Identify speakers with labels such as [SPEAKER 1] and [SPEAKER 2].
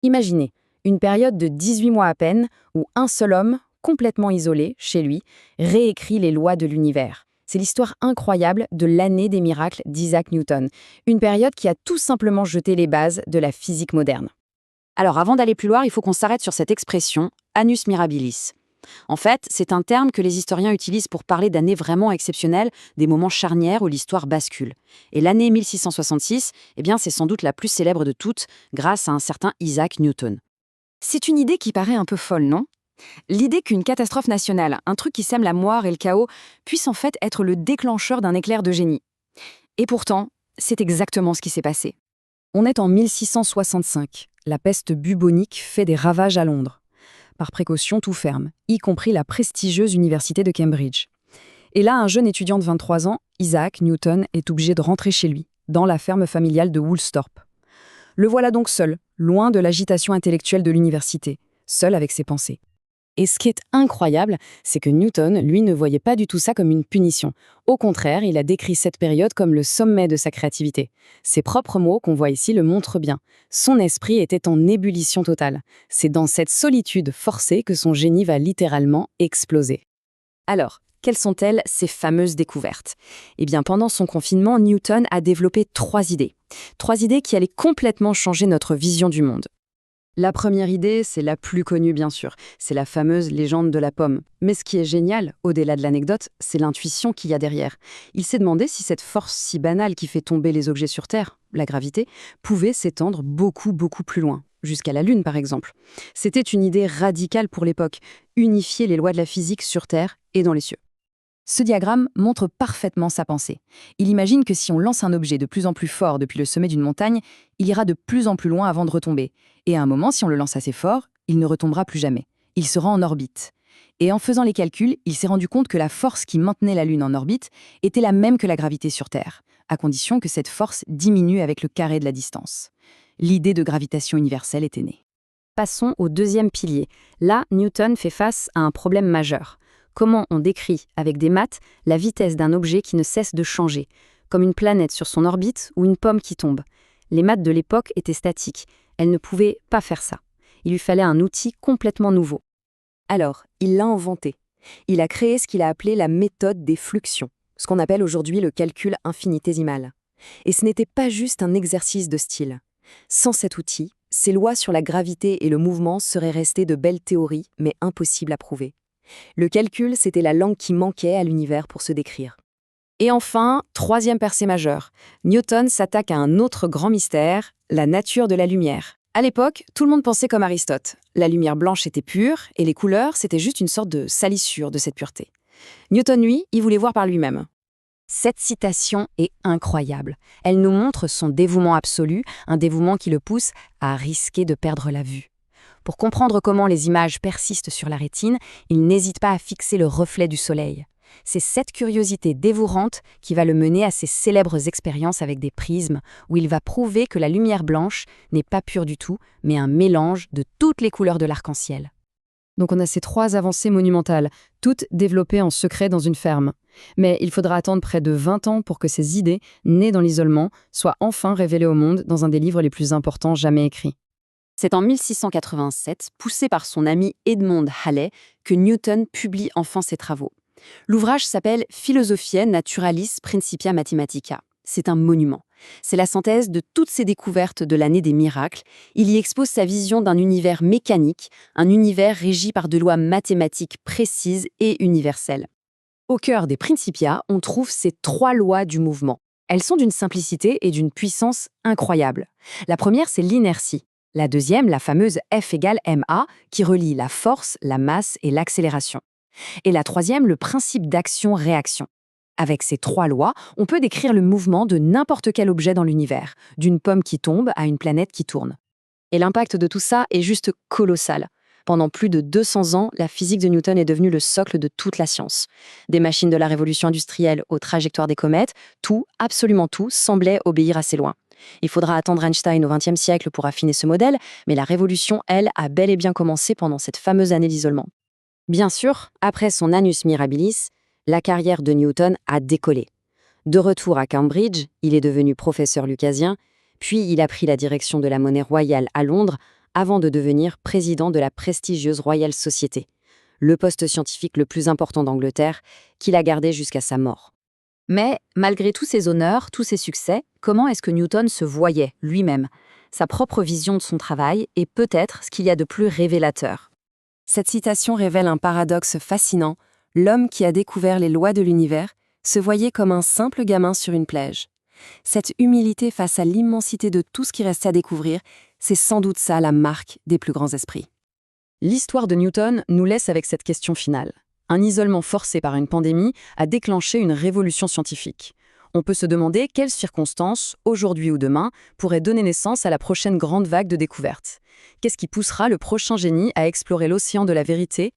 [SPEAKER 1] Imaginez, une période de 18 mois à peine où un seul homme, complètement isolé, chez lui, réécrit les lois de l'univers. C'est l'histoire incroyable de l'année des miracles d'Isaac Newton, une période qui a tout simplement jeté les bases de la physique moderne.
[SPEAKER 2] Alors avant d'aller plus loin, il faut qu'on s'arrête sur cette expression annus mirabilis. En fait, c'est un terme que les historiens utilisent pour parler d'années vraiment exceptionnelles, des moments charnières où l'histoire bascule. Et l'année 1666, c'est sans doute la plus célèbre de toutes, grâce à un certain Isaac Newton.
[SPEAKER 1] C'est une idée qui paraît un peu folle, non? L'idée qu'une catastrophe nationale, un truc qui sème la moire et le chaos, puisse en fait être le déclencheur d'un éclair de génie. Et pourtant, c'est exactement ce qui s'est passé. On est en 1665. La peste bubonique fait des ravages à Londres. Par précaution, tout ferme, y compris la prestigieuse université de Cambridge. Et là, un jeune étudiant de 23 ans, Isaac Newton, est obligé de rentrer chez lui, dans la ferme familiale de Woolsthorpe. Le voilà donc seul, loin de l'agitation intellectuelle de l'université, seul avec ses pensées. Et ce qui est incroyable, c'est que Newton, lui, ne voyait pas du tout ça comme une punition. Au contraire, il a décrit cette période comme le sommet de sa créativité. Ses propres mots, qu'on voit ici, le montrent bien. Son esprit était en ébullition totale. C'est dans cette solitude forcée que son génie va littéralement exploser. Alors, quelles sont-elles, ces fameuses découvertes? Eh bien, pendant son confinement, Newton a développé 3 idées. 3 idées qui allaient complètement changer notre vision du monde. La première idée, c'est la plus connue bien sûr, c'est la fameuse légende de la pomme. Mais ce qui est génial, au-delà de l'anecdote, c'est l'intuition qu'il y a derrière. Il s'est demandé si cette force si banale qui fait tomber les objets sur Terre, la gravité, pouvait s'étendre beaucoup plus loin, jusqu'à la Lune par exemple. C'était une idée radicale pour l'époque, unifier les lois de la physique sur Terre et dans les cieux. Ce diagramme montre parfaitement sa pensée. Il imagine que si on lance un objet de plus en plus fort depuis le sommet d'une montagne, il ira de plus en plus loin avant de retomber. Et à un moment, si on le lance assez fort, il ne retombera plus jamais. Il sera en orbite. Et en faisant les calculs, il s'est rendu compte que la force qui maintenait la Lune en orbite était la même que la gravité sur Terre, à condition que cette force diminue avec le carré de la distance. L'idée de gravitation universelle était née. Passons au deuxième pilier. Là, Newton fait face à un problème majeur. Comment on décrit, avec des maths, la vitesse d'un objet qui ne cesse de changer, comme une planète sur son orbite ou une pomme qui tombe. Les maths de l'époque étaient statiques, elles ne pouvaient pas faire ça. Il lui fallait un outil complètement nouveau. Alors, il l'a inventé. Il a créé ce qu'il a appelé la méthode des fluxions, ce qu'on appelle aujourd'hui le calcul infinitésimal. Et ce n'était pas juste un exercice de style. Sans cet outil, ces lois sur la gravité et le mouvement seraient restées de belles théories, mais impossibles à prouver. Le calcul, c'était la langue qui manquait à l'univers pour se décrire. Et enfin, troisième percée majeure, Newton s'attaque à un autre grand mystère, la nature de la lumière. À l'époque, tout le monde pensait comme Aristote. La lumière blanche était pure, et les couleurs, c'était juste une sorte de salissure de cette pureté. Newton, lui, il voulait voir par lui-même. Cette citation est incroyable. Elle nous montre son dévouement absolu, un dévouement qui le pousse à risquer de perdre la vue. Pour comprendre comment les images persistent sur la rétine, il n'hésite pas à fixer le reflet du soleil. C'est cette curiosité dévorante qui va le mener à ses célèbres expériences avec des prismes, où il va prouver que la lumière blanche n'est pas pure du tout, mais un mélange de toutes les couleurs de l'arc-en-ciel. Donc on a ces 3 avancées monumentales, toutes développées en secret dans une ferme. Mais il faudra attendre près de 20 ans pour que ces idées, nées dans l'isolement, soient enfin révélées au monde dans un des livres les plus importants jamais écrits.
[SPEAKER 2] C'est en 1687, poussé par son ami Edmond Halley, que Newton publie enfin ses travaux. L'ouvrage s'appelle Philosophiae Naturalis Principia Mathematica. C'est un monument. C'est la synthèse de toutes ses découvertes de l'année des miracles. Il y expose sa vision d'un univers mécanique, un univers régi par des lois mathématiques précises et universelles. Au cœur des Principia, on trouve ces 3 lois du mouvement. Elles sont d'une simplicité et d'une puissance incroyables. La première, c'est l'inertie. La deuxième, la fameuse F égale ma, qui relie la force, la masse et l'accélération. Et la troisième, le principe d'action-réaction. Avec ces 3 lois, on peut décrire le mouvement de n'importe quel objet dans l'univers, d'une pomme qui tombe à une planète qui tourne. Et l'impact de tout ça est juste colossal. Pendant plus de 200 ans, la physique de Newton est devenue le socle de toute la science. Des machines de la révolution industrielle aux trajectoires des comètes, tout, absolument tout, semblait obéir assez loin. Il faudra attendre Einstein au XXe siècle pour affiner ce modèle, mais la révolution, elle, a bel et bien commencé pendant cette fameuse année d'isolement. Bien sûr, après son annus mirabilis, la carrière de Newton a décollé. De retour à Cambridge, il est devenu professeur lucasien, puis il a pris la direction de la monnaie royale à Londres, avant de devenir président de la prestigieuse Royal Society, le poste scientifique le plus important d'Angleterre, qu'il a gardé jusqu'à sa mort. Mais, malgré tous ses honneurs, tous ses succès, comment est-ce que Newton se voyait lui-même, sa propre vision de son travail et peut-être ce qu'il y a de plus révélateur?
[SPEAKER 3] Cette citation révèle un paradoxe fascinant. L'homme qui a découvert les lois de l'univers se voyait comme un simple gamin sur une plage. Cette humilité face à l'immensité de tout ce qui reste à découvrir, c'est sans doute ça la marque des plus grands esprits.
[SPEAKER 2] L'histoire de Newton nous laisse avec cette question finale. Un isolement forcé par une pandémie a déclenché une révolution scientifique. On peut se demander quelles circonstances, aujourd'hui ou demain, pourraient donner naissance à la prochaine grande vague de découvertes. Qu'est-ce qui poussera le prochain génie à explorer l'océan de la vérité